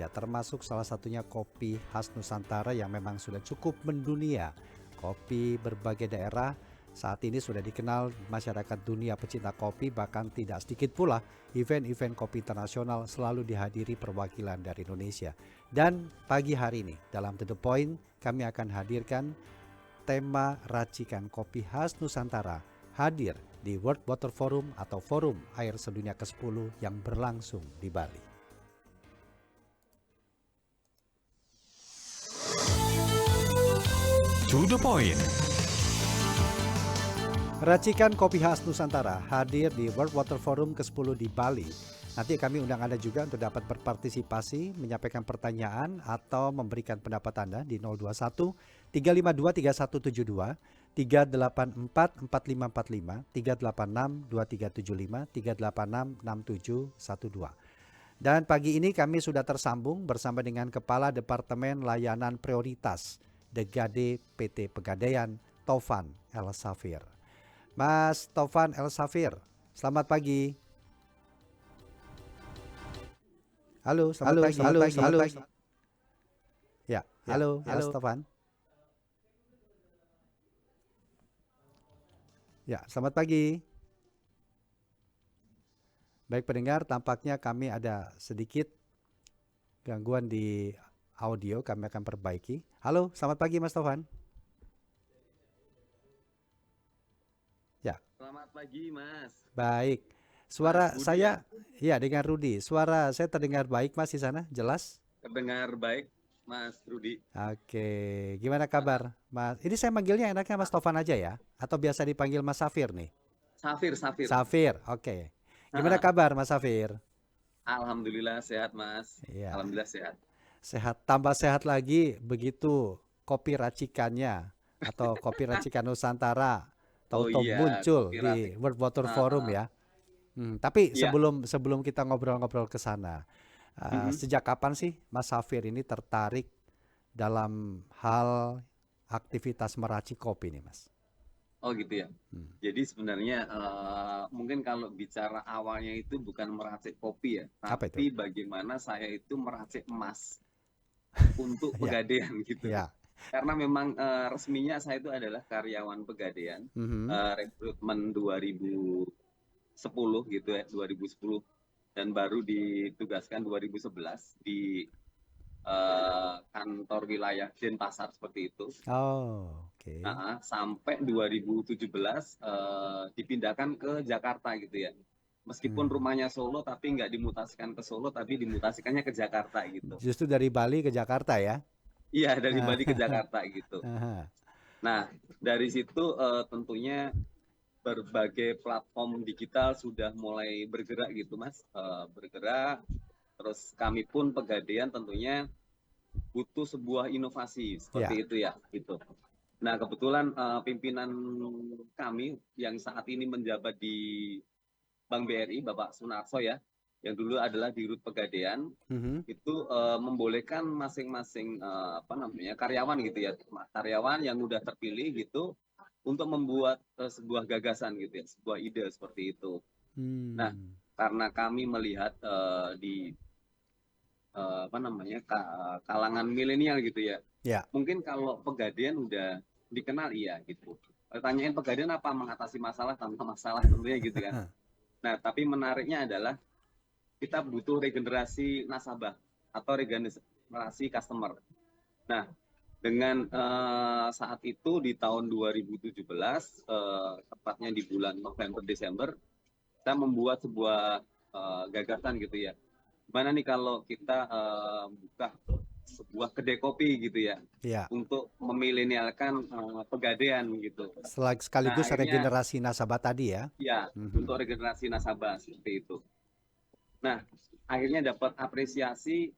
Indonesia, termasuk salah satunya kopi khas Nusantara yang memang sudah cukup mendunia. Kopi berbagai daerah saat ini sudah dikenal masyarakat dunia pecinta kopi, bahkan tidak sedikit pula event-event kopi internasional selalu dihadiri perwakilan dari Indonesia. Dan pagi hari ini dalam To The Point kami akan hadirkan tema racikan kopi khas Nusantara hadir di World Water Forum atau Forum Air Sedunia ke-10 yang berlangsung di Bali. To The Point. Racikan kopi khas Nusantara hadir di World Water Forum ke-10 di Bali. Nanti kami undang Anda juga untuk dapat berpartisipasi, menyampaikan pertanyaan atau memberikan pendapat Anda di 021 352 3172, 384 4545, 386 2375, 386 6712. Dan pagi ini kami sudah tersambung bersama dengan Kepala Departemen Layanan Prioritas Degade PT Pegadaian, Taufan El Safir. Mas Taufan El Safir, selamat pagi. Halo, selamat pagi. Ya, halo, Mas Taufan. Ya, selamat pagi. Baik pendengar, tampaknya kami ada sedikit gangguan di audio, kami akan perbaiki. Halo, selamat pagi Mas Taufan. Ya. Selamat pagi Mas. Baik. Suara Mas Budi, saya, ya dengan Rudi. Suara saya terdengar baik Mas di sana, jelas? terdengar baik Mas Rudi. Oke, gimana kabar Mas? Ini saya manggilnya enaknya Mas Taufan aja ya? Atau biasa dipanggil Mas Safir nih? Safir. Safir, oke. Gimana kabar Mas Safir? Alhamdulillah sehat Mas. Iya. Alhamdulillah sehat. Sehat, tambah sehat lagi begitu kopi racikannya atau kopi racikan Nusantara tahu-tahu muncul kopi di World Water Forum ya. Tapi Iya. sebelum kita ngobrol-ngobrol ke sana, sejak kapan sih Mas Safir ini tertarik dalam hal aktivitas meracik kopi nih Mas? Oh gitu ya. Jadi sebenarnya mungkin kalau bicara awalnya itu bukan meracik kopi ya, Apa itu? tapi bagaimana saya itu meracik emas untuk Ya. Pegadaian gitu. Ya. Karena memang resminya saya itu adalah karyawan Pegadaian, rekrutmen 2010 gitu ya, 2010 dan baru ditugaskan 2011 di kantor wilayah Denpasar seperti itu. Oh, oke. Sampai 2017 dipindahkan ke Jakarta gitu ya. Meskipun rumahnya Solo tapi nggak dimutasikan ke Solo, tapi dimutasikannya ke Jakarta gitu. Justru dari Bali ke Jakarta ya? Iya, dari Bali ke Jakarta gitu. Aha. Nah, dari situ tentunya berbagai platform digital sudah mulai bergerak gitu Mas, bergerak. Terus kami pun Pegadaian tentunya butuh sebuah inovasi seperti itu ya gitu. Nah kebetulan pimpinan kami yang saat ini menjabat di Bank BRI Bapak Sunarso ya, yang dulu adalah Dirut Pegadaian, itu membolehkan masing-masing karyawan gitu ya, karyawan yang udah terpilih gitu untuk membuat sebuah gagasan gitu ya, sebuah ide seperti itu. Nah karena kami melihat di kalangan milenial gitu ya. Mungkin kalau Pegadaian udah dikenal iya gitu. Tanyain Pegadaian apa mengatasi masalah tanpa masalah tentunya gitu kan. Nah, tapi menariknya adalah kita butuh regenerasi nasabah atau regenerasi customer. Nah, dengan saat itu di tahun 2017 tepatnya di bulan November Desember kita membuat sebuah gagasan gitu ya. Gimana nih kalau kita buka sebuah kedai kopi gitu ya, untuk memilenialkan Pegadaian gitu. Sekaligus regenerasi nasabah tadi ya? Ya, untuk regenerasi nasabah seperti itu. Nah, akhirnya dapat apresiasi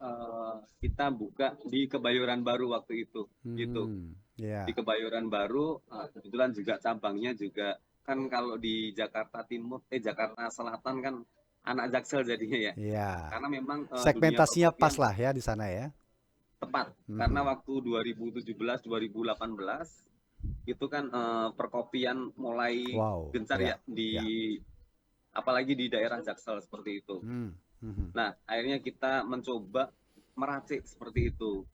kita buka di Kebayoran Baru waktu itu, gitu. Di Kebayoran Baru, kebetulan juga cabangnya juga kan kalau di Jakarta Jakarta Selatan kan anak Jaksel jadinya ya. Karena memang segmentasinya pas lah ya di sana ya. Tepat. Karena waktu 2017 2018 itu kan perkopian mulai gencar ya di apalagi di daerah Jaksel seperti itu. Nah, akhirnya kita mencoba meracik seperti itu.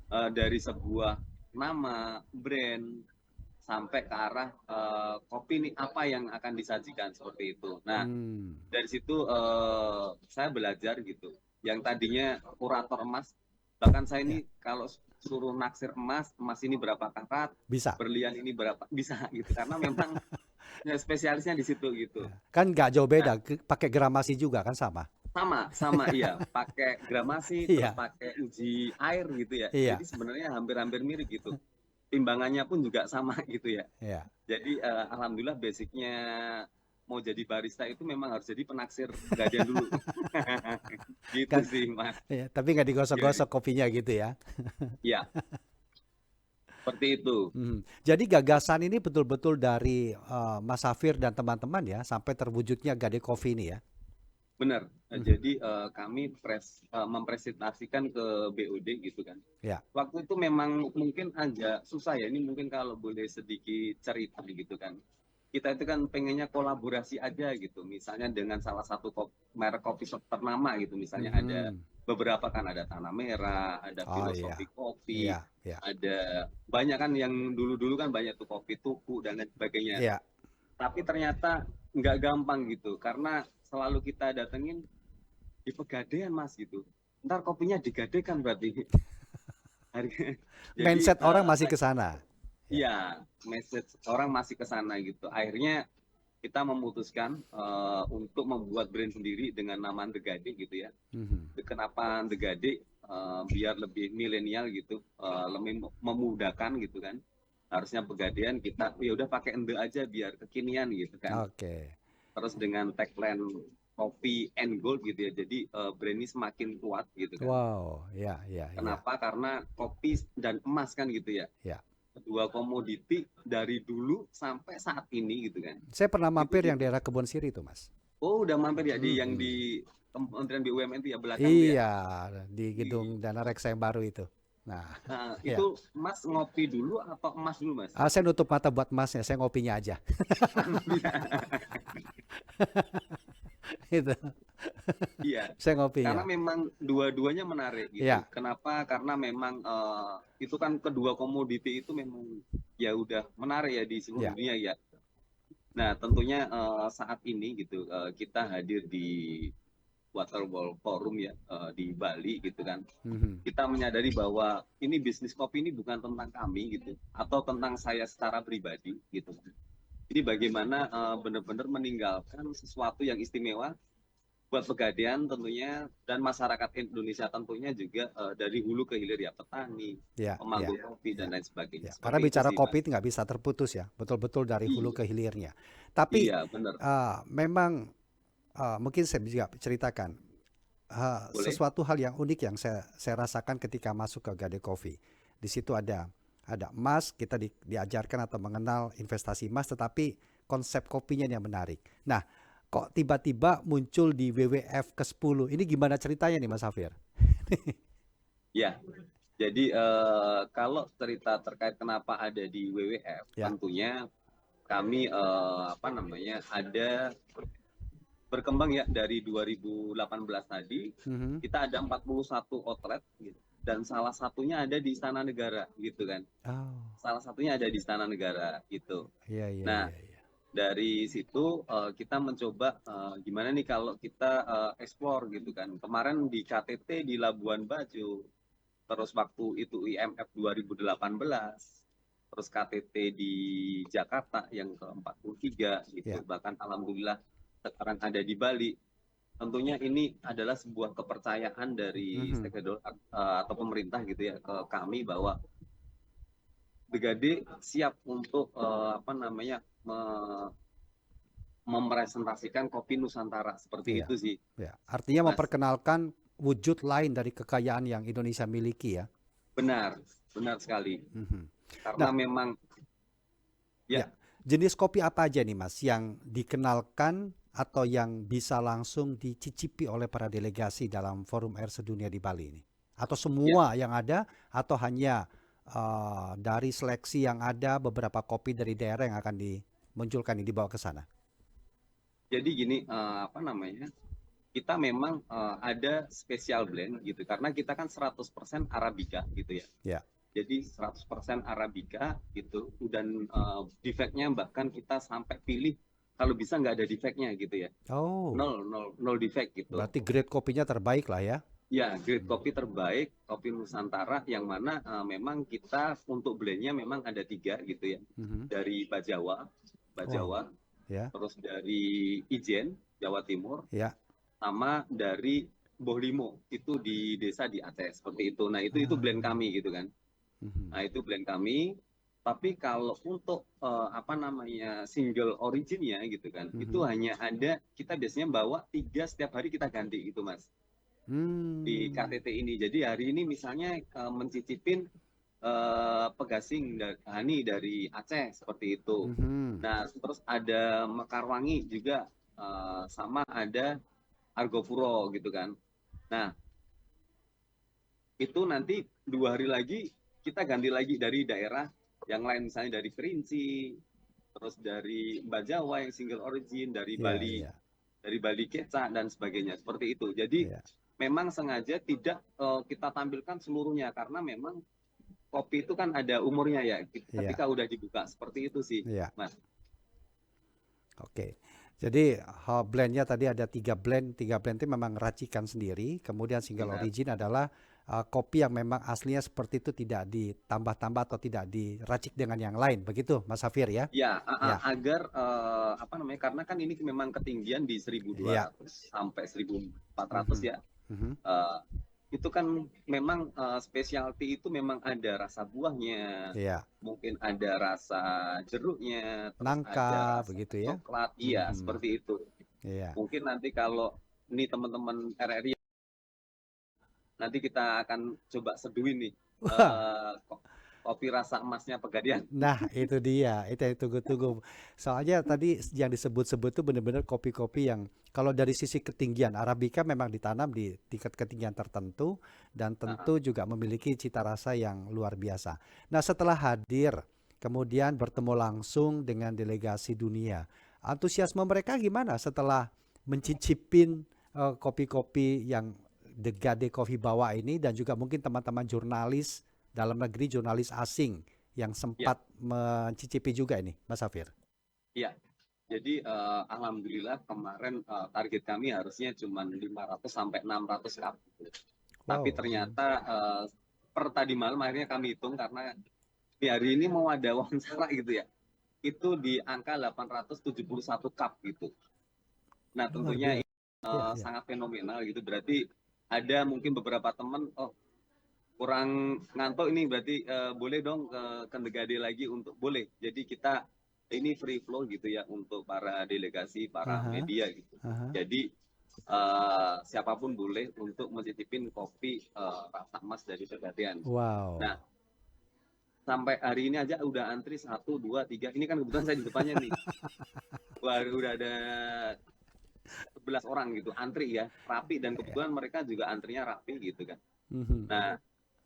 Dari sebuah nama, brand, sampai ke arah kopi ini apa yang akan disajikan seperti itu. Nah, Hmm. dari situ saya belajar gitu. Yang tadinya kurator emas, bahkan saya Ya, ini kalau suruh naksir emas, emas ini berapa karat, bisa. berlian ini berapa, bisa gitu. Karena memang spesialisnya di situ gitu. Ya. Kan nggak jauh Nah, beda, pakai gramasi juga kan sama. sama, sama iya, pakai gramasi, terus Iya, pakai uji air gitu ya. iya, Jadi sebenarnya hampir-hampir mirip gitu. Timbangannya pun juga sama gitu ya. iya. Jadi alhamdulillah basicnya mau jadi barista itu memang harus jadi penaksir pegadaian dulu. Gitu Kan, sih Mas. ya, tapi nggak Ya, digosok-gosok kopinya gitu ya. ya, seperti itu. Hmm. Jadi gagasan ini betul-betul dari Mas Safir dan teman-teman ya, sampai terwujudnya Gade Coffee ini ya. Benar. Mhm. Jadi kami mempresentasikan ke BOD gitu kan. Ya. Waktu itu memang mungkin agak susah ya. Ini mungkin kalau boleh sedikit cerita gitu kan. Kita itu kan pengennya kolaborasi aja gitu. Misalnya dengan salah satu merek kopi shop ternama gitu. Misalnya ada Mhm. beberapa kan, ada Tanah Merah, ada Oh iya, Filosofi Kopi, iya, iya, ada banyak kan yang dulu-dulu kan banyak tuh kopi tuku dan lain sebagainya. iya. Tapi ternyata nggak gampang gitu karena selalu kita datengin di Pegadaian Mas gitu. Ntar kopinya digadekan berarti. Jadi Mindset orang masih ke sana. Ya. iya, message orang masih ke sana gitu. Akhirnya kita memutuskan untuk membuat brand sendiri dengan nama The Gade gitu ya. Mhm. Kenapa The Gade? Biar lebih milenial gitu, lebih memudahkan gitu kan. Harusnya Pegadaian kita ya udah pakai ende aja biar kekinian gitu kan. Oke. Terus dengan tagline Coffee and Gold gitu ya. Jadi brand ini semakin kuat gitu kan. Wow, ya, ya, ya, Kenapa? Karena kopi dan emas kan gitu ya. ya. Kedua komoditi dari dulu sampai saat ini gitu kan. Saya pernah Itu mampir yang daerah Kebon Siri itu, Mas. oh udah mampir ya di yang Mhm. di Kementerian BUMN itu ya belakang tuh ya. Iya, di gedung Dana Reksa yang baru itu. Nah, Nah, ya. itu Mas ngopi dulu atau emas dulu Mas? Saya nutup mata buat Masnya, saya ngopinya aja. Itu, Iya, saya karena ngopinya. memang dua-duanya menarik gitu. Ya, Kenapa? Karena memang itu kan kedua komoditi itu memang ya udah menarik ya di seluruh ya. dunia ya. Nah, tentunya saat ini gitu kita hadir di Waterwall Forum ya di Bali gitu kan. Mhm. Kita menyadari bahwa ini bisnis kopi ini bukan tentang kami gitu atau tentang saya secara pribadi gitu. Jadi bagaimana benar-benar meninggalkan sesuatu yang istimewa buat Pegadaian tentunya dan masyarakat Indonesia tentunya juga dari hulu ke hilir ya petani, Ya, ya, pemanggul kopi ya, dan lain sebagainya. ya. Karena Seperti itu bicara sih kopi Mas. itu nggak bisa terputus ya, betul-betul dari hulu Iya, ke hilirnya. Tapi iya benar. memang mungkin saya juga ceritakan Boleh. sesuatu hal yang unik yang saya rasakan ketika masuk ke Gade Coffee. Di situ ada emas, kita diajarkan atau mengenal investasi emas, tetapi konsep kopinya yang menarik. Nah, kok tiba-tiba muncul di WWF ke-10? Ini gimana ceritanya nih Mas Safir? Ya. Jadi kalau cerita terkait kenapa ada di WWF, Ya. tentunya kami apa namanya ada berkembang ya dari 2018 tadi Mhm. kita ada 41 outlet gitu. Dan salah satunya ada di Istana Negara gitu kan. Oh, Salah satunya ada di Istana Negara gitu. iya, iya, Nah, iya, iya. dari situ kita mencoba gimana nih kalau kita explore gitu kan. Kemarin di KTT di Labuan Bajo, terus waktu itu IMF 2018, terus KTT di Jakarta yang ke-43 Ya. gitu. Bahkan alhamdulillah sekarang ada di Bali. Tentunya ini adalah sebuah kepercayaan dari Mhm. stakeholder atau pemerintah gitu ya ke kami bahwa Brigade siap untuk apa namanya mepresentasikan kopi Nusantara seperti Iya, itu sih, ya. Artinya Mas. memperkenalkan wujud lain dari kekayaan yang Indonesia miliki ya. Benar, benar sekali. Mhm. Karena Nah, memang ya, ya, jenis kopi apa aja nih Mas yang dikenalkan atau yang bisa langsung dicicipi oleh para delegasi dalam Forum Air Sedunia di Bali ini? Atau ya. semua yang ada atau hanya dari seleksi yang ada beberapa kopi dari daerah yang akan dimunculkan dibawa ke sana? Jadi gini apa namanya? kita memang ada special blend gitu karena kita kan 100% Arabica gitu ya. Ya. Jadi 100% Arabica gitu dan defeknya bahkan kita sampai pilih kalau bisa nggak ada defeknya gitu ya. Oh, Nol defek gitu. berarti grade kopinya terbaik lah ya. Ya, grade kopi terbaik, kopi Nusantara yang mana memang kita untuk blendnya memang ada 3 gitu ya. Mhm. Dari Bajawa, Wow, ya, terus dari Ijen, Jawa Timur, ya. sama dari Bohlimo itu di desa di Aceh seperti itu. Nah itu Ah, blend kami gitu kan. mhm, Nah itu blend kami. Tapi kalau untuk apa namanya single originnya gitu kan, itu mhm. hanya ada kita biasanya bawa 3 setiap hari kita ganti gitu mas di Hmm, KTT ini. Jadi hari ini misalnya mencicipin pegasing Hani dari Aceh seperti itu. mhm. Nah terus ada Mekarwangi juga sama ada Argopuro gitu kan. Nah, itu nanti 2 hari lagi kita ganti lagi dari daerah yang lain, misalnya dari Kerinci, terus dari Bajawa yang single origin, Iya, iya, dari Bali Keca dan sebagainya seperti itu. Jadi iya, memang sengaja tidak kita tampilkan seluruhnya karena memang kopi itu kan ada umurnya ya. iya, Ketika udah dibuka seperti itu sih, iya. Mas. Oke. Jadi blendnya tadi ada 3 blend. 3 blend itu memang racikan sendiri. Kemudian single Benar. origin adalah kopi yang memang aslinya seperti itu, tidak ditambah-tambah atau tidak diracik dengan yang lain. Begitu, Mas Safir ya? Ya, Ya, agar apa namanya? Karena kan ini memang ketinggian di iya. 1.200 sampai 1.400 Mhm, ya. mhm. Eh, itu kan memang specialty itu memang ada rasa buahnya, Iya. mungkin ada rasa jeruknya, terus ada Nangka, rasa begitu ya? coklat, iya Mhm, seperti itu. iya. Mungkin nanti kalau ini teman-teman RRI nanti kita akan coba seduhin nih Wah, kopi rasa emasnya Pegadaian. nah itu dia, itu yang tunggu-tunggu. Soalnya tadi yang disebut-sebut tuh benar-benar kopi-kopi yang kalau dari sisi ketinggian, Arabica memang ditanam di tingkat ketinggian tertentu dan Nah, tentu juga memiliki cita rasa yang luar biasa. Nah setelah hadir, kemudian bertemu langsung dengan delegasi dunia, antusiasme mereka gimana setelah mencicipin kopi-kopi yang The Gade Coffee bawa ini dan juga mungkin teman-teman jurnalis dalam negeri, jurnalis asing yang ya, sempat mencicipi juga ini, Mas Safir. ya. Jadi alhamdulillah kemarin target kami harusnya cuma 500 sampai 600 cup. Tapi Wow. ternyata per tadi malam akhirnya kami hitung karena di hari ini mau ada wawancara gitu ya. Itu di angka 871 cup gitu. Nah, Luar tentunya biasa. ini Ya, ya. sangat fenomenal gitu. Berarti ada mungkin beberapa teman, oh kurang ngantuk ini berarti boleh dong ke Negade lagi untuk boleh. Jadi kita ini free flow gitu ya untuk para delegasi, para Aha, media gitu. aha. Jadi siapapun boleh untuk mencicipin kopi rasa emas dari Pegadaian. Nah, Wow. sampai hari ini aja udah antri 1, 2, 3. Ini kan kebetulan saya di depannya nih. Wah, udah ada 11 orang gitu antri ya, rapi dan Ya. kebetulan mereka juga antrinya rapi gitu kan. Mhm. Nah,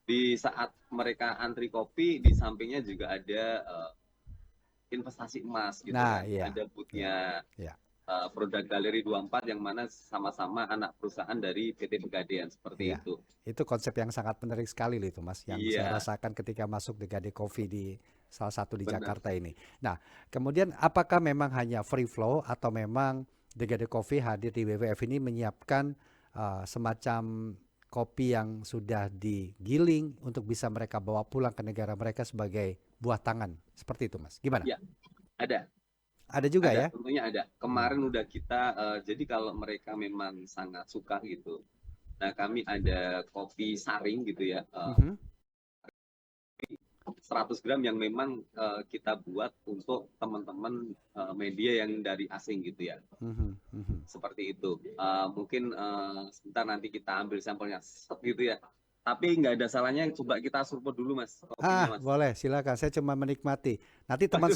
di saat mereka antri kopi di sampingnya juga ada investasi emas gitu Nah, kan. iya. Ada Ya, boothnya ya. Produk Galeri 24 yang mana sama-sama anak perusahaan dari PT Pegadaian seperti Iya. itu. Itu konsep yang sangat menarik sekali loh itu, Mas, yang saya Iya, rasakan ketika masuk The Gade Coffee di salah satu di benar. Jakarta ini. Nah, kemudian apakah memang hanya free flow atau memang The Gade Coffee hadir di WWF ini menyiapkan semacam kopi yang sudah digiling untuk bisa mereka bawa pulang ke negara mereka sebagai buah tangan. Seperti itu, Mas. Gimana? Ya, ada. Ada juga Ada, ya? tentunya ada. Hmm. Kemarin udah kita, jadi kalau mereka memang sangat suka gitu. Nah, kami ada kopi saring gitu ya, Mhm, 100 gram yang memang kita buat untuk teman-teman media yang dari asing gitu ya. mhm, mhm. Seperti itu. Mungkin sebentar nanti kita ambil sampelnya set gitu ya. Tapi nggak ada salahnya coba kita survei dulu mas kopinya mas. Boleh, silakan. Saya cuma menikmati. Nanti teman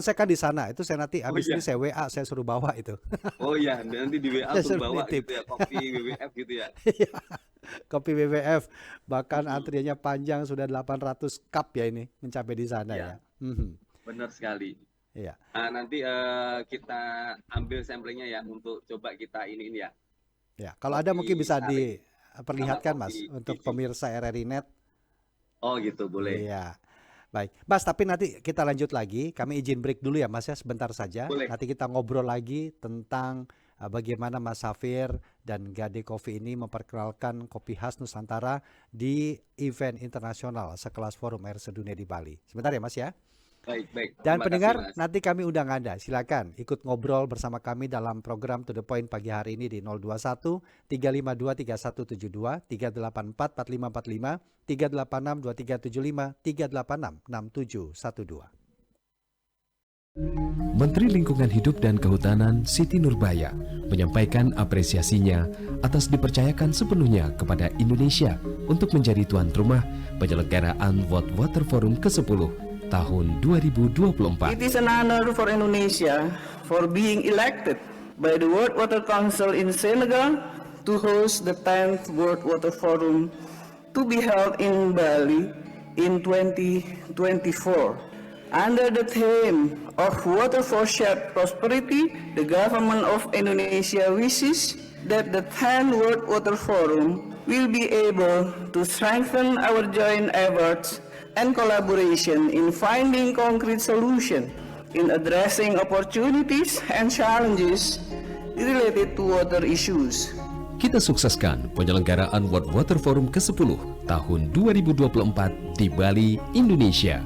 saya kan di sana. Itu saya nanti Oh habis ini iya, saya WA, saya suruh bawa itu. oh iya, nanti di WA Saya suruh suruh bawa nitip. gitu ya kopi WWF gitu ya. Iya, kopi WWF. Bahkan Mm-mm. antriannya panjang sudah 800 cup ya ini mencapai di sana Ya, ya. Mhm. benar sekali. Iya. Nah, nanti kita ambil sampelnya ya untuk coba kita ini ya. Ya, kalau ada mungkin kopi bisa saring sama diperlihatkan Mas kopi untuk biji. pemirsa RRI Net. Oh gitu, boleh. Iya. Baik, Mas, tapi nanti kita lanjut lagi. Kami izin break dulu ya, Mas ya, sebentar saja. Boleh. Nanti kita ngobrol lagi tentang bagaimana Mas Safir dan Gade Coffee ini memperkenalkan kopi khas Nusantara di event internasional sekelas Forum Air Sedunia di Bali. Sebentar ya, Mas ya. Baik, baik. Dan Terima kasih, pendengar, Mas. nanti kami undang Anda. Silakan ikut ngobrol bersama kami dalam program To The Point pagi hari ini di 021 352 3172, 384 4545, 386 2375, 386 6712. Menteri Lingkungan Hidup dan Kehutanan Siti Nurbaya menyampaikan apresiasinya atas dipercayakan sepenuhnya kepada Indonesia untuk menjadi tuan rumah penyelenggaraan World Water Forum ke-10 tahun 2024. It is an honor for Indonesia for being elected by the World Water Council in Senegal to host the 10th World Water Forum to be held in Bali in 2024. Under the theme of Water for Shared Prosperity, the government of Indonesia wishes that the 10th World Water Forum will be able to strengthen our joint efforts and collaboration in finding concrete solutions in addressing opportunities and challenges related to water issues. Kita sukseskan penyelenggaraan World Water Forum ke-10 tahun 2024 di Bali, Indonesia.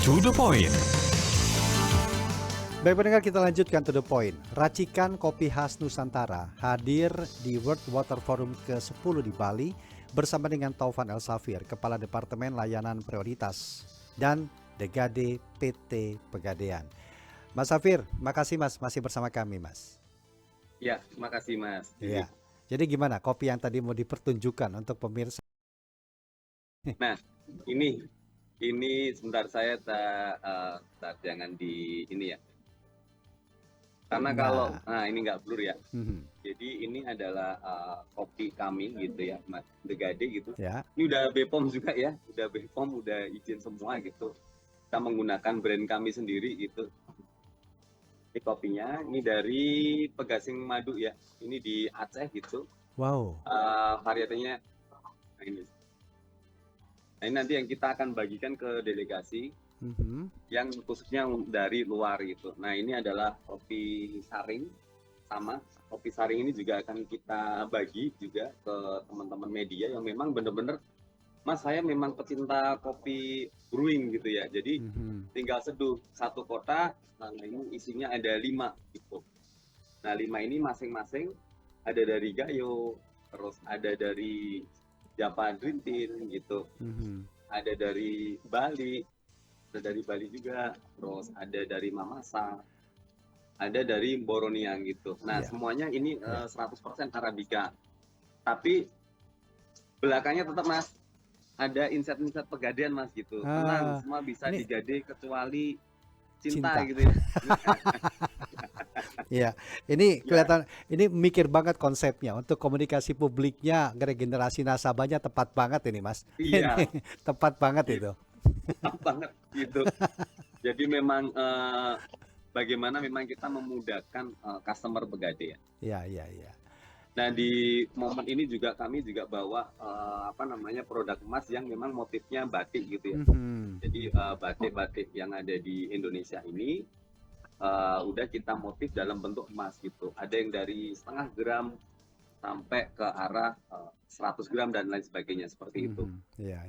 To the point. Baik pendengar, kita lanjutkan To The Point. Racikan kopi khas Nusantara hadir di World Water Forum ke-10 di Bali bersama dengan Taufan El Safir, Kepala Departemen Layanan Prioritas dan Degade PT Pegadaian. Mas Safir, makasih Mas masih bersama kami Mas. Ya, terima kasih, Mas. Iya. Jadi gimana kopi yang tadi mau dipertunjukkan untuk pemirsa? Nah, ini sebentar saya jangan di ini ya. Karena kalau ini nggak blur ya. Jadi ini adalah kopi kami gitu ya, Mas Degade gitu. Ya. Ini udah BPOM juga ya, udah BPOM, udah izin semua gitu. Kita menggunakan brand kami sendiri gitu. Ini kopinya, ini dari Pegasing Madu ya. Ini di Aceh gitu. Wow. Varietenya ini. Nah, ini nanti yang kita akan bagikan ke delegasi yang khususnya dari luar gitu. Nah, ini adalah kopi saring, sama kopi saring ini juga akan kita bagi juga ke teman-teman media yang memang benar-benar, Mas, saya memang pecinta kopi brewing gitu ya. Jadi tinggal seduh satu kotak. Nah, ini isinya ada 5 gitu. Nah, 5 ini masing-masing ada dari Gayo, terus ada dari Java Green Tea gitu, ada dari Bali juga, terus ada dari Mamasa, ada dari Boroniang gitu. Nah, semuanya ini 100% Arabica. Tapi belakangnya tetap, Mas, ada inset-inset Pegadaian, Mas gitu. Tenang, semua bisa digade kecuali cinta gitu ya. Iya, ini kelihatan ini mikir banget konsepnya untuk komunikasi publiknya, regenerasi nasabahnya tepat banget ini Mas. Iya. Ini tepat banget itu. Tepat banget gitu. Jadi memang bagaimana memang kita memudahkan customer Pegadaian. Iya. Nah, di momen ini juga kami juga bawa produk emas yang memang motifnya batik gitu ya. Jadi batik-batik yang ada di Indonesia ini udah kita motif dalam bentuk emas gitu. Ada yang dari 0,5 gram sampai ke arah 100 gram dan lain sebagainya seperti itu. Iya.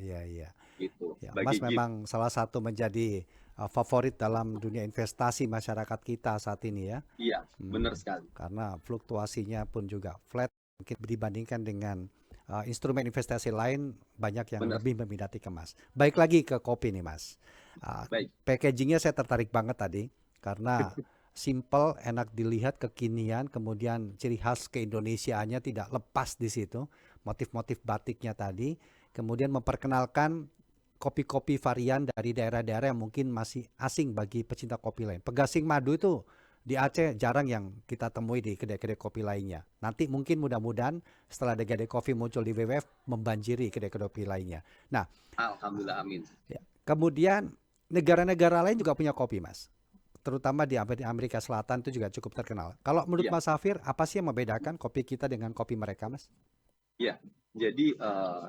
Gitu. Ya, Bagi Mas memang salah satu menjadi favorit dalam dunia investasi masyarakat kita saat ini ya. Iya, benar sekali. Karena fluktuasinya pun juga flat mungkin dibandingkan dengan instrumen investasi lain, banyak yang lebih meminati ke emas. Baik lagi ke kopi nih Mas. Baik. Packagingnya saya tertarik banget tadi karena simple, enak dilihat, kekinian, kemudian ciri khas keindonesiaannya tidak lepas di situ, motif-motif batiknya tadi, kemudian memperkenalkan kopi-kopi varian dari daerah-daerah yang mungkin masih asing bagi pecinta kopi lain. Pegasing Madu itu Di Aceh jarang yang kita temui di kedai-kedai kopi lainnya. Nanti mungkin mudah-mudahan setelah ada kedai kopi muncul di WWF membanjiri kedai-kedai kopi lainnya. Nah, Alhamdulillah, amin. ya, kemudian negara-negara lain juga punya kopi, Mas. Terutama di Amerika Selatan itu juga cukup terkenal. Kalau menurut Iya, Mas Safir, apa sih yang membedakan kopi kita dengan kopi mereka, Mas? iya. Jadi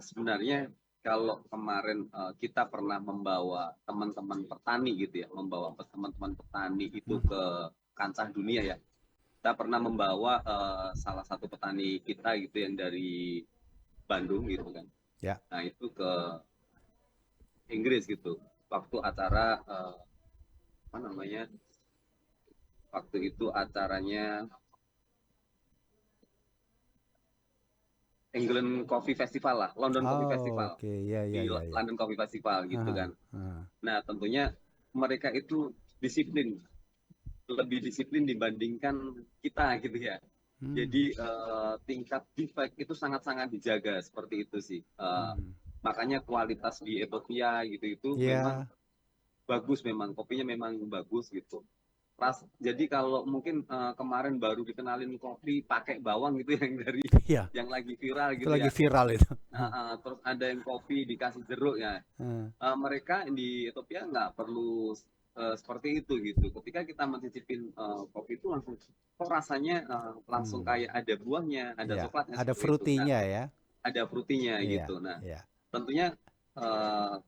sebenarnya kalau kemarin kita pernah membawa teman-teman petani gitu ya, membawa teman-teman petani itu Hmm. ke kancah dunia ya. Kita pernah membawa salah satu petani kita gitu yang dari Bandung gitu kan. Ya. Nah itu ke Inggris gitu. Waktu acara apa namanya? Waktu itu acaranya England Coffee Festival lah, London Coffee Oh, Festival, oke. Ya, ya, di ya, ya. London Coffee Festival gitu Aha, kan. aha. Nah tentunya mereka itu disiplin, lebih disiplin dibandingkan kita gitu ya. Hmm. Jadi tingkat defect itu sangat-sangat dijaga seperti itu sih. Hmm. Makanya kualitas di Ethiopia gitu itu memang Ya, bagus, memang kopinya memang bagus gitu. Jadi kalau mungkin kemarin baru dikenalin kopi pakai bawang gitu yang dari iya. yang lagi viral Itu gitu lagi ya. viral itu. Terus ada yang kopi dikasih jeruk ya. Hmm. Mereka di Ethiopia nggak perlu seperti itu gitu. Ketika kita mencicipin kopi itu langsung kok rasanya langsung Hmm. kayak ada buahnya, ada Iya, coklatnya ada seperti itu. Nah, fruitynya ya. ada fruitynya Iya, gitu. Nah, iya. tentunya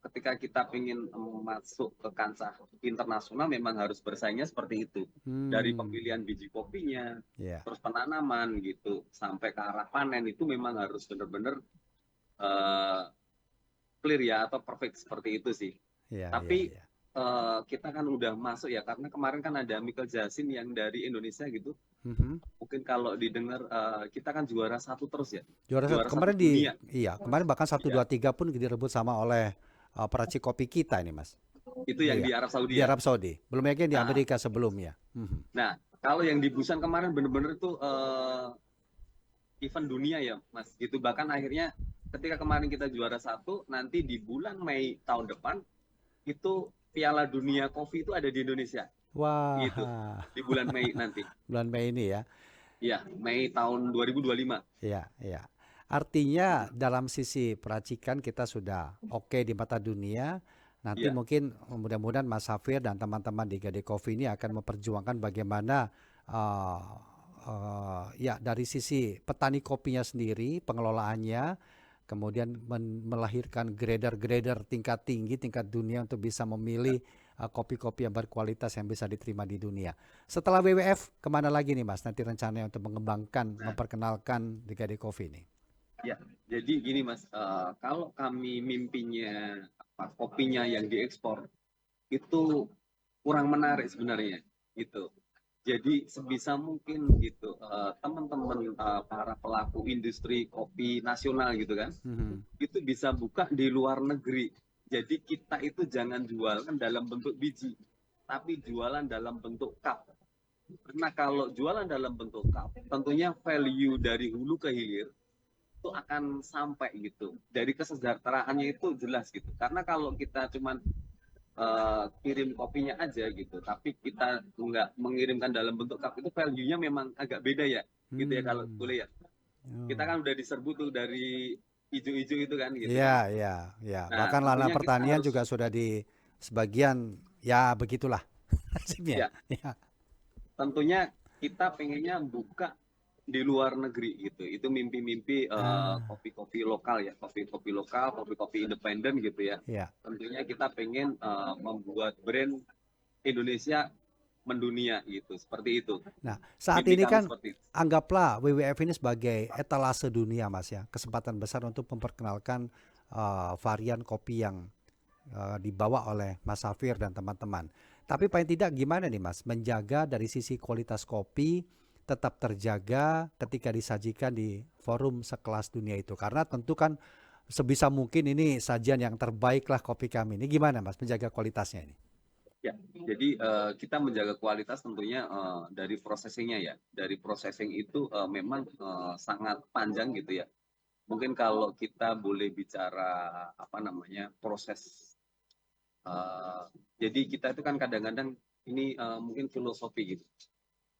ketika kita ingin masuk ke kancah internasional memang harus bersaingnya seperti itu. Dari Hmm. pemilihan biji kopinya, Iya, terus penanaman gitu, sampai ke arah panen itu memang harus benar-benar eh, clear ya atau perfect seperti itu sih. iya, iya, Tapi iya. kita kan udah masuk ya karena kemarin kan ada Michael Jackson yang dari Indonesia gitu. Mhm. Mungkin kalau didengar kita kan juara satu terus ya, Juara satu juara satu kemarin dunia. iya, kemarin bahkan 1 2 Ya, 3 pun direbut sama oleh peracik kopi kita ini, Mas. itu yang di Iya, Arab di Saudi ya. Arab Saudi. Belum lagi yang di Nah, Amerika sebelumnya. Mhm. nah kalau yang di Busan kemarin bener-bener tuh event dunia ya Mas gitu. Bahkan akhirnya ketika kemarin kita juara satu, nanti di bulan Mei tahun depan itu Piala Dunia Kopi itu ada di Indonesia gitu, Wah, di bulan Mei nanti. bulan Mei ini ya. Ya, Mei tahun 2025. Iya, iya. Artinya dalam sisi peracikan kita sudah oke di mata dunia. Nanti Iya, mungkin mudah-mudahan Mas Safir dan teman-teman di Gade Coffee ini akan memperjuangkan bagaimana uh, ya dari sisi petani kopinya sendiri, pengelolaannya, kemudian melahirkan grader-grader tingkat tinggi, tingkat dunia untuk bisa memilih kopi-kopi yang berkualitas yang bisa diterima di dunia. Setelah WWF, kemana lagi nih Mas? Nanti rencananya untuk mengembangkan, nah, memperkenalkan di Gade Coffee ini. ya. Jadi gini Mas, kalau kami mimpinya kopinya yang diekspor itu kurang menarik sebenarnya gitu. Jadi sebisa mungkin gitu teman-teman para pelaku industri kopi nasional gitu kan, Mhm. itu bisa buka di luar negeri. Jadi kita itu jangan jualan dalam bentuk biji, tapi jualan dalam bentuk cup. Karena kalau jualan dalam bentuk cup, tentunya value dari hulu ke hilir itu akan sampai gitu. Dari kesejahteraannya itu jelas gitu. Karena kalau kita cuman kirim kopinya aja gitu, tapi kita nggak mengirimkan dalam bentuk cup itu value-nya memang agak beda ya, gitu ya kalau Hmm. boleh ya. Kita Oh. kan udah diserbu tuh dari ijo-ijo itu kan gitu Iya, kan. iya, iya. Nah, Bahkan lahan tentunya kita pertanian harus juga sudah di sebagian ya begitulah nasibnya. ya Ya. tentunya kita pengennya buka di luar negeri gitu. Itu mimpi-mimpi Ah, kopi-kopi lokal ya, kopi-kopi lokal, kopi-kopi independen gitu ya. iya. Tentunya kita pengen membuat brand Indonesia mendunia gitu, seperti itu. Nah, saat Mimpi ini kami kan seperti itu. anggaplah WWF ini sebagai etalase dunia, Mas ya. Kesempatan besar untuk memperkenalkan varian kopi yang dibawa oleh Mas Safir dan teman-teman. Tapi paling tidak gimana nih Mas, menjaga dari sisi kualitas kopi tetap terjaga ketika disajikan di forum sekelas dunia itu. Karena tentu kan sebisa mungkin ini sajian yang terbaik lah kopi kami. Ini gimana Mas menjaga kualitasnya ini? Ya, jadi kita menjaga kualitas tentunya dari processingnya ya. Dari processing itu memang sangat panjang gitu ya. Mungkin kalau kita boleh bicara apa namanya proses. eh, jadi kita itu kan kadang-kadang ini mungkin filosofi gitu.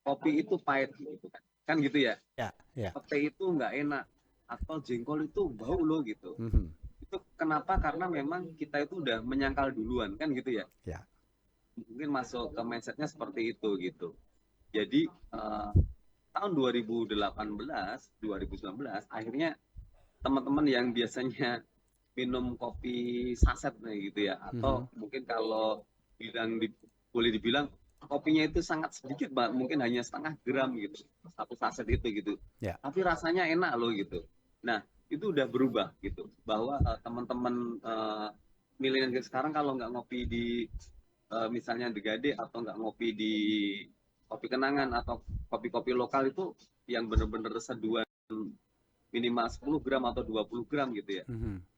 kopi itu pahit gitu kan gitu ya. Ya. Pete itu nggak enak atau jengkol itu bau loh gitu. Mhm. Itu kenapa? Karena memang kita itu udah menyangkal duluan kan gitu ya. Ya. Mungkin masuk ke mindsetnya seperti itu gitu. Jadi tahun 2018, 2019 akhirnya teman-teman yang biasanya minum kopi saset nih gitu ya, atau mungkin kalau boleh dibilang kopinya itu sangat sedikit banget, mungkin hanya setengah gram gitu, satu saset itu gitu. Ya. Tapi rasanya enak loh gitu. Nah itu udah berubah gitu, bahwa teman-teman milenial sekarang kalau nggak ngopi di misalnya The Gade atau nggak ngopi di Kopi Kenangan atau kopi-kopi lokal itu yang benar-benar seduhan minimal 10 gram atau 20 gram gitu ya.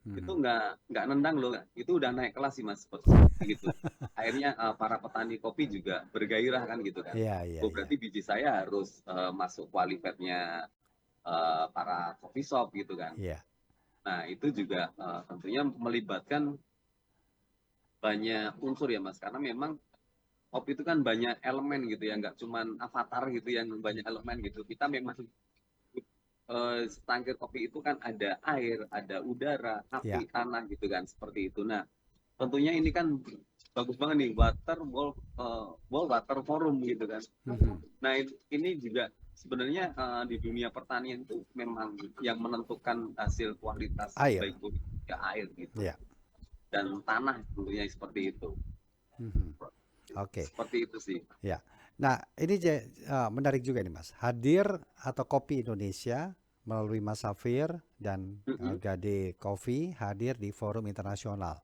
Itu nggak nendang loh, itu udah naik kelas sih Mas, seperti gitu. Akhirnya para petani kopi juga bergairah kan gitu kan. Iya. Berarti biji saya harus masuk qualified-nya para coffee shop gitu kan. Iya. Nah itu juga tentunya melibatkan banyak unsur ya Mas, karena memang kopi itu kan banyak elemen gitu ya, nggak cuman avatar gitu yang banyak elemen gitu. Kita memang setangkir kopi itu kan ada air, ada udara, api, tanah gitu kan, seperti itu. Nah, tentunya ini kan bagus banget nih, World Water Forum gitu kan. Nah, ini juga sebenarnya di dunia pertanian itu memang yang menentukan hasil kualitas air. baik ya air gitu. Ya. Dan tanah tentunya seperti itu. Oke. Seperti itu sih. Ya. Nah, ini menarik juga nih Mas. Hadir atau Kopi Indonesia melalui Mas Safir dan Gade Coffee hadir di forum internasional.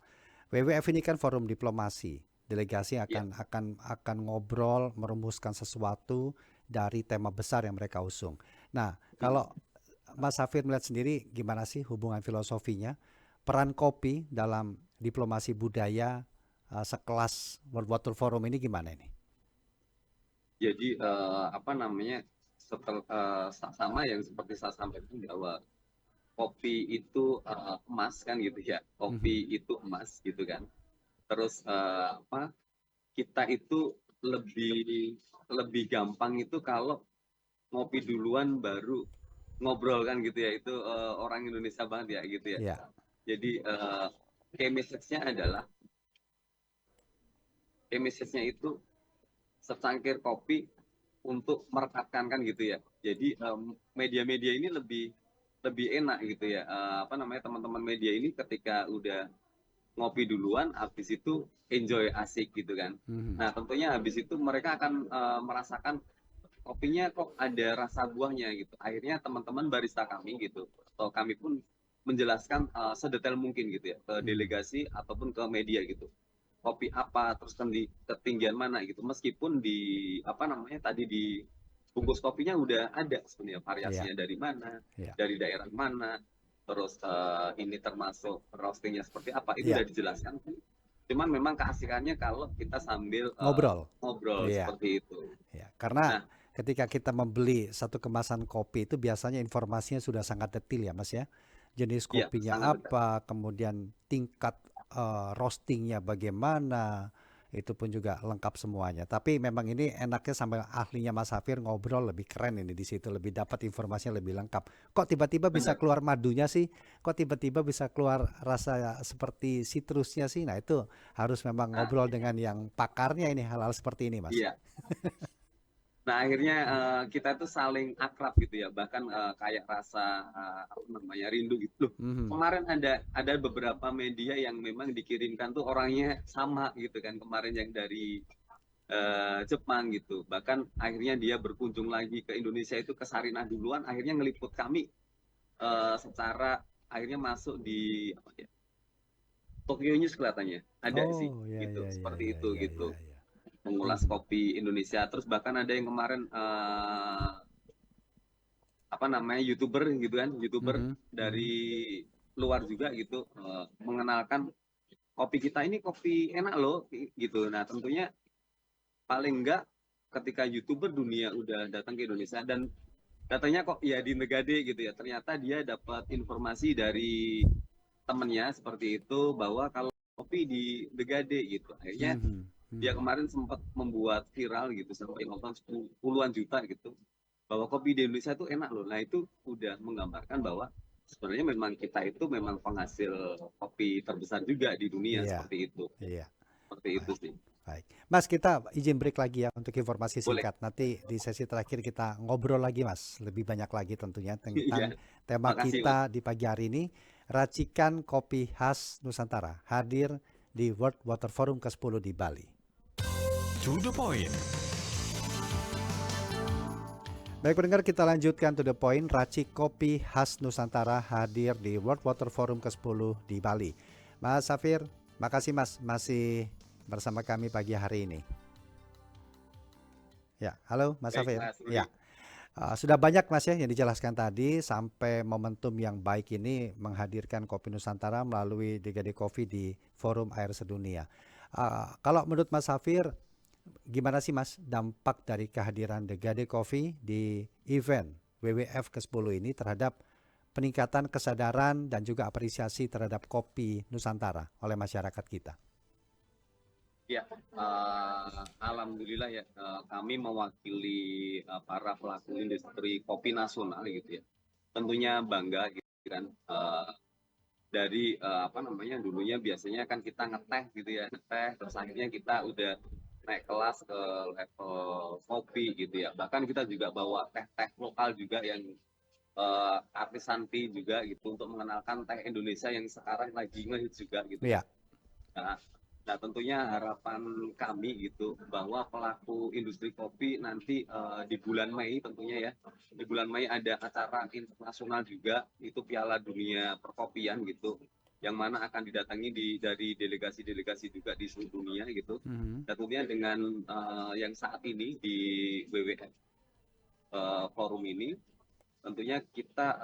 WWF ini kan forum diplomasi. Delegasi akan ngobrol, merumuskan sesuatu dari tema besar yang mereka usung. Nah, kalau Mas Safir melihat sendiri gimana sih hubungan filosofinya peran kopi dalam diplomasi budaya sekelas World Water Forum ini gimana ini? Jadi sama yang seperti saya sampaikan bahwa kopi itu emas kan gitu ya, kopi itu emas gitu kan. Terus kita itu lebih gampang itu kalau ngopi duluan baru ngobrol kan gitu ya, itu orang Indonesia banget ya gitu ya. Yeah. Jadi key message-nya itu secangkir kopi untuk merekatkan kan gitu ya. Jadi media-media ini lebih enak gitu ya. Teman-teman media ini ketika udah ngopi duluan, habis itu enjoy asik gitu kan. Nah tentunya habis itu mereka akan merasakan kopinya kok ada rasa buahnya gitu. Akhirnya teman-teman barista kami gitu, atau kami pun menjelaskan sedetail mungkin gitu ya ke delegasi ataupun ke media gitu. Kopi apa, terus ketinggian mana gitu. Meskipun di tadi di bungkus kopinya udah ada sebenarnya variasinya dari mana, dari daerah mana, terus ini termasuk roastingnya seperti apa, itu udah dijelaskan. Cuman memang keasikannya kalau kita sambil ngobrol seperti itu. Ya, karena ketika kita membeli satu kemasan kopi itu biasanya informasinya sudah sangat detail ya Mas ya. Jenis kopinya apa, kemudian tingkat roastingnya bagaimana, itu pun juga lengkap semuanya. Tapi memang ini enaknya sampai ahlinya Mas Safir ngobrol lebih keren ini di situ, lebih dapat informasinya lebih lengkap. Kok tiba-tiba bisa keluar madunya sih? Kok tiba-tiba bisa keluar rasa seperti sitrusnya sih? Nah itu harus memang ngobrol dengan yang pakarnya ini hal-hal seperti ini Mas. Iya. Nah akhirnya kita tuh saling akrab gitu ya, bahkan kayak rasa rindu gitu loh. Kemarin ada beberapa media yang memang dikirimkan tuh orangnya sama gitu kan, kemarin yang dari Jepang gitu. Bahkan akhirnya dia berkunjung lagi ke Indonesia itu ke Sarinah duluan, akhirnya ngeliput kami secara akhirnya masuk di Tokyo News kelihatannya ada sih gitu, seperti itu gitu. Mengulas kopi Indonesia. Terus bahkan ada yang kemarin YouTuber gitu kan, dari luar juga gitu, mengenalkan kopi kita ini kopi enak loh gitu. Nah tentunya paling enggak ketika YouTuber dunia udah datang ke Indonesia dan datanya kok ya di Negade gitu ya, ternyata dia dapat informasi dari temennya seperti itu bahwa kalau kopi di Negade gitu, akhirnya Dia kemarin sempat membuat viral gitu sampai nonton puluhan juta gitu, bahwa kopi di Indonesia itu enak loh. Nah itu udah menggambarkan bahwa sebenarnya memang kita itu memang penghasil kopi terbesar juga di dunia, Iya, seperti itu. iya. Seperti itu Baik. sih. Baik. Mas, kita izin break lagi ya untuk informasi Boleh. singkat. Nanti di sesi terakhir kita ngobrol lagi, Mas. Lebih banyak lagi tentunya tentang Iya. tema Makasih, kita di pagi hari ini, racikan kopi khas Nusantara, hadir di World Water Forum ke-10 di Bali. To the point. Baik pendengar, kita lanjutkan to the point. Racik kopi khas Nusantara hadir di World Water Forum ke-10 di Bali. Mas Safir, makasih Mas masih bersama kami pagi hari ini. Ya, halo Mas Baik, Safir. Mas Rudi. Ya, sudah banyak Mas ya yang dijelaskan tadi sampai momentum yang baik ini menghadirkan kopi Nusantara melalui DGD Coffee di Forum Air Sedunia. Kalau menurut Mas Safir, gimana sih Mas dampak dari kehadiran DGD Coffee di event WWF ke-10 ini terhadap peningkatan kesadaran dan juga apresiasi terhadap kopi Nusantara oleh masyarakat kita? Ya, alhamdulillah ya, kami mewakili para pelaku industri kopi nasional gitu ya. Tentunya bangga gitu kan, dari apa namanya, dulunya biasanya kan kita ngeteh gitu ya, ngeteh terus akhirnya kita udah naik kelas ke level kopi gitu ya. Bahkan kita juga bawa teh-teh lokal juga yang artisan tea juga gitu untuk mengenalkan teh Indonesia yang sekarang lagi ngehits juga gitu. Iya. Nah, tentunya harapan kami gitu bahwa pelaku industri kopi nanti di bulan Mei tentunya ya, di bulan Mei ada acara internasional juga, itu Piala Dunia Perkopian gitu, yang mana akan didatangi dari delegasi-delegasi juga di seluruh dunia gitu. Dan tentunya dengan yang saat ini di WWF forum ini, tentunya kita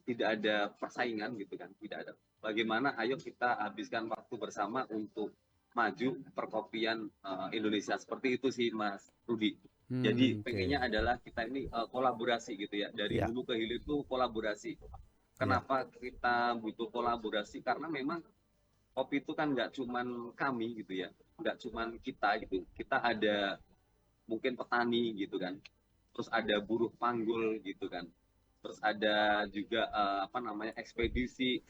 tidak ada persaingan gitu kan, tidak ada. Bagaimana ayo kita habiskan waktu bersama untuk maju perkopian Indonesia, seperti itu sih Mas Rudi. Jadi pengennya adalah kita ini kolaborasi gitu ya, dari Ya. hulu ke hilir itu kolaborasi. Kenapa kita butuh kolaborasi? Karena memang kopi itu kan nggak cuman kami gitu ya, nggak cuman kita gitu. Kita ada mungkin petani gitu kan, terus ada buruh panggul gitu kan, terus ada juga apa namanya, ekspedisi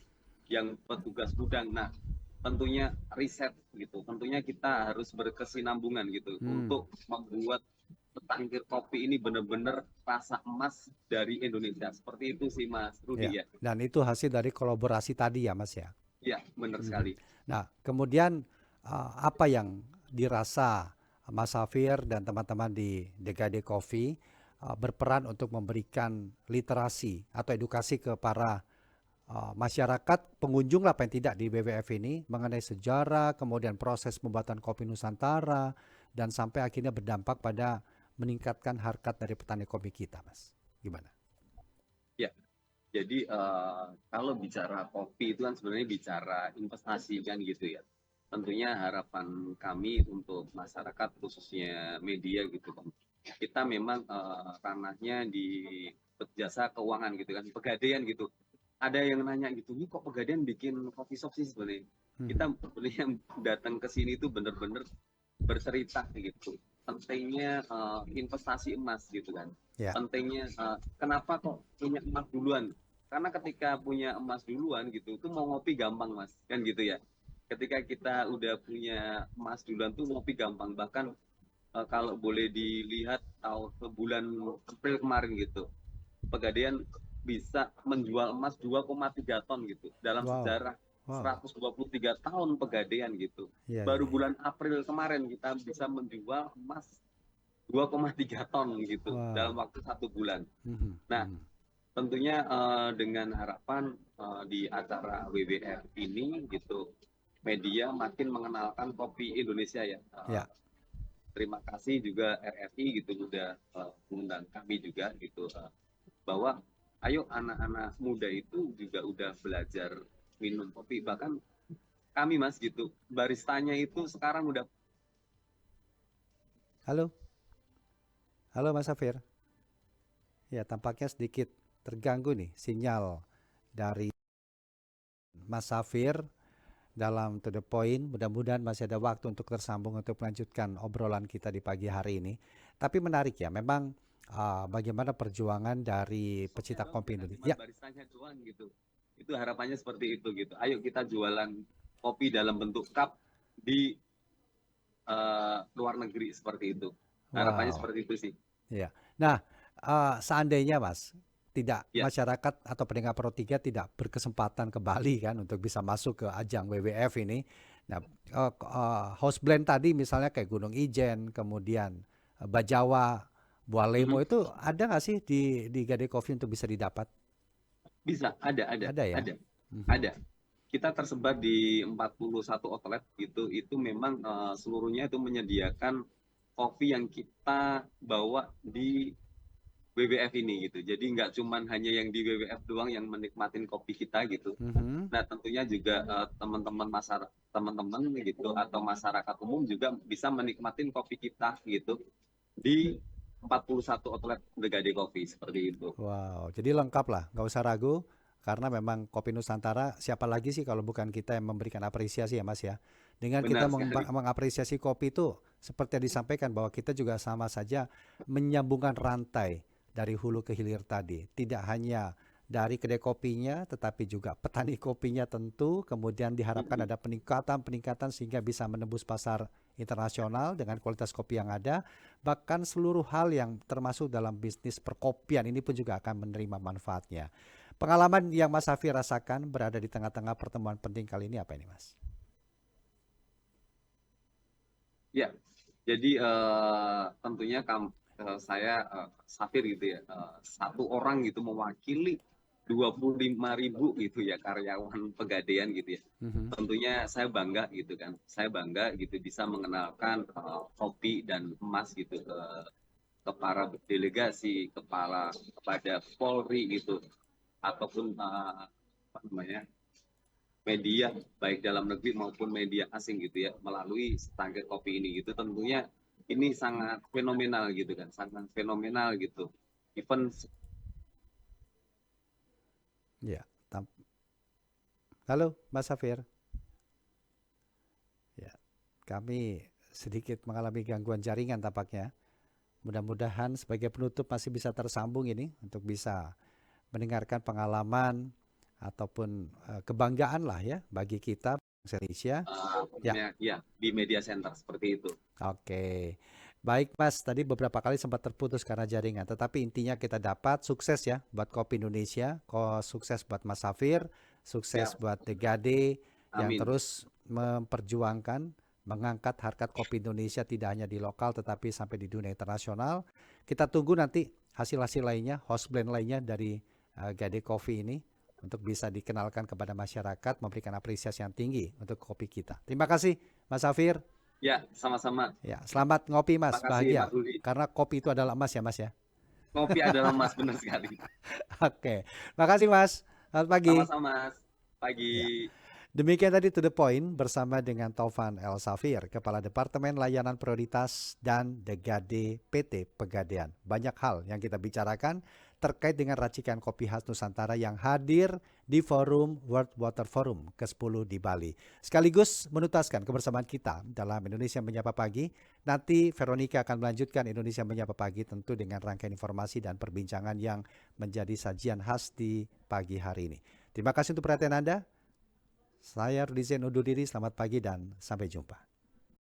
yang petugas gudang. Nah, tentunya riset gitu, tentunya kita harus berkesinambungan gitu untuk membuat petangkir kopi ini benar-benar rasa emas dari Indonesia. Seperti itu sih Mas Rudi Ya. ya. Dan itu hasil dari kolaborasi tadi ya Mas ya. Ya, benar sekali. Nah, kemudian apa yang dirasa Mas Safir dan teman-teman di DGD Coffee berperan untuk memberikan literasi atau edukasi ke para masyarakat pengunjung lah paling tidak di WWF ini mengenai sejarah, kemudian proses pembuatan kopi Nusantara, dan sampai akhirnya berdampak pada meningkatkan harkat dari petani kopi kita, Mas. Gimana? Ya, jadi kalau bicara kopi itu kan sebenarnya bicara investasi kan gitu ya. Tentunya harapan kami untuk masyarakat khususnya media gitu kan. Kita memang ranahnya di jasa keuangan gitu kan, pegadaian gitu. Ada yang nanya gitu, ini kok pegadaian bikin coffee shop sih sebenarnya? Kita sebenarnya datang ke sini itu benar-benar bercerita gitu. Pentingnya investasi emas gitu kan. Ya. Pentingnya kenapa kok punya emas duluan? Karena ketika punya emas duluan gitu, itu mau ngopi gampang Mas, kan gitu ya. Ketika kita udah punya emas duluan tuh ngopi gampang. Bahkan kalau boleh dilihat ke bulan April kemarin gitu, Pegadaian bisa menjual emas 2,3 ton gitu dalam sejarah 123 tahun Pegadaian gitu. Baru bulan April kemarin kita bisa menjual emas 2,3 ton gitu dalam waktu 1 bulan. Nah, tentunya dengan harapan di acara WWF ini gitu, media makin mengenalkan kopi Indonesia ya. Terima kasih juga RRI gitu udah mengundang kami juga gitu, bahwa ayo anak-anak muda itu juga udah belajar minum kopi. Bahkan kami Mas gitu, baristanya itu sekarang udah. Halo Mas Safir. Ya, tampaknya sedikit terganggu nih sinyal dari Mas Safir dalam To The Point. Mudah-mudahan masih ada waktu untuk tersambung untuk melanjutkan obrolan kita di pagi hari ini. Tapi menarik ya, memang bagaimana perjuangan dari pecinta kopi Indonesia. Cuma baristanya doang gitu. Itu harapannya seperti itu gitu. Ayo kita jualan kopi dalam bentuk cup di luar negeri seperti itu. Harapannya Wow. seperti itu sih. Ya. Nah, seandainya Mas, tidak Ya. masyarakat atau pendengar Pro 3 tidak berkesempatan ke Bali kan untuk bisa masuk ke ajang WWF ini. Nah, house blend tadi misalnya kayak Gunung Ijen, kemudian Bajawa, Bualemo itu ada nggak sih di Gade Coffee untuk bisa didapat? Bisa, ada, Ada ya? ada. Mhm. Ada. Kita tersebar di 41 outlet gitu. Itu memang seluruhnya itu menyediakan kopi yang kita bawa di WWF ini gitu. Jadi nggak cuman hanya yang di WWF doang yang menikmatin kopi kita gitu. Mhm. Nah, tentunya juga teman-teman gitu atau masyarakat umum juga bisa menikmatin kopi kita gitu di 41 outlet The Gade Coffee seperti itu. Wow, jadi lengkap lah, nggak usah ragu karena memang Kopi Nusantara siapa lagi sih kalau bukan kita yang memberikan apresiasi ya Mas ya. Dengan kita Benar sekali. mengapresiasi kopi itu seperti yang disampaikan bahwa kita juga sama saja menyambungkan rantai dari hulu ke hilir tadi. Tidak hanya dari kedai kopinya tetapi juga petani kopinya tentu, kemudian diharapkan ada peningkatan sehingga bisa menembus pasar internasional dengan kualitas kopi yang ada. Bahkan seluruh hal yang termasuk dalam bisnis perkopian ini pun juga akan menerima manfaatnya. Pengalaman yang Mas Safi rasakan berada di tengah-tengah pertemuan penting kali ini apa ini Mas? Ya, jadi tentunya saya Safir gitu ya, satu orang gitu mewakili 25.000 gitu ya karyawan Pegadaian gitu ya. Mhm. Tentunya saya bangga gitu kan. Saya bangga gitu bisa mengenalkan kopi dan emas gitu ke para delegasi, kepada Polri gitu ataupun apa namanya? Media baik dalam negeri maupun media asing gitu ya melalui setangkir kopi ini gitu tentunya ini sangat fenomenal gitu kan, sangat fenomenal gitu. Even Ya. Halo Mas Safir. Ya, kami sedikit mengalami gangguan jaringan tampaknya. Mudah-mudahan sebagai penutup masih bisa tersambung ini untuk bisa mendengarkan pengalaman ataupun kebanggaan lah ya bagi kita bangsa Indonesia. Ya. ya di media center seperti itu. Oke. Baik Mas, tadi beberapa kali sempat terputus karena jaringan, tetapi intinya kita dapat sukses ya buat Kopi Indonesia, sukses buat Mas Safir, sukses Siap. buat The Gade yang Amin. terus memperjuangkan mengangkat harkat kopi Indonesia tidak hanya di lokal tetapi sampai di dunia internasional. Kita tunggu nanti hasil-hasil lainnya, house blend lainnya dari Gade Coffee ini untuk bisa dikenalkan kepada masyarakat, memberikan apresiasi yang tinggi untuk kopi kita. Terima kasih Mas Safir. Ya, sama-sama. Ya, selamat ngopi Mas, Makasih, bahagia. Mas Rudi. Karena kopi itu adalah emas ya Mas ya. Kopi adalah emas benar sekali. Oke, makasih Mas. Selamat pagi. Sama-sama. Pagi. Demikian tadi To The Point bersama dengan Taufan El Safir, Kepala Departemen Layanan Prioritas dan The Gade PT Pegadaian. Banyak hal yang kita bicarakan terkait dengan racikan kopi khas Nusantara yang hadir di forum World Water Forum ke-10 di Bali. Sekaligus menuntaskan kebersamaan kita dalam Indonesia Menyapa Pagi. Nanti Veronica akan melanjutkan Indonesia Menyapa Pagi tentu dengan rangkaian informasi dan perbincangan yang menjadi sajian khas di pagi hari ini. Terima kasih untuk perhatian Anda. Saya Rudi Zain undur diri, selamat pagi dan sampai jumpa.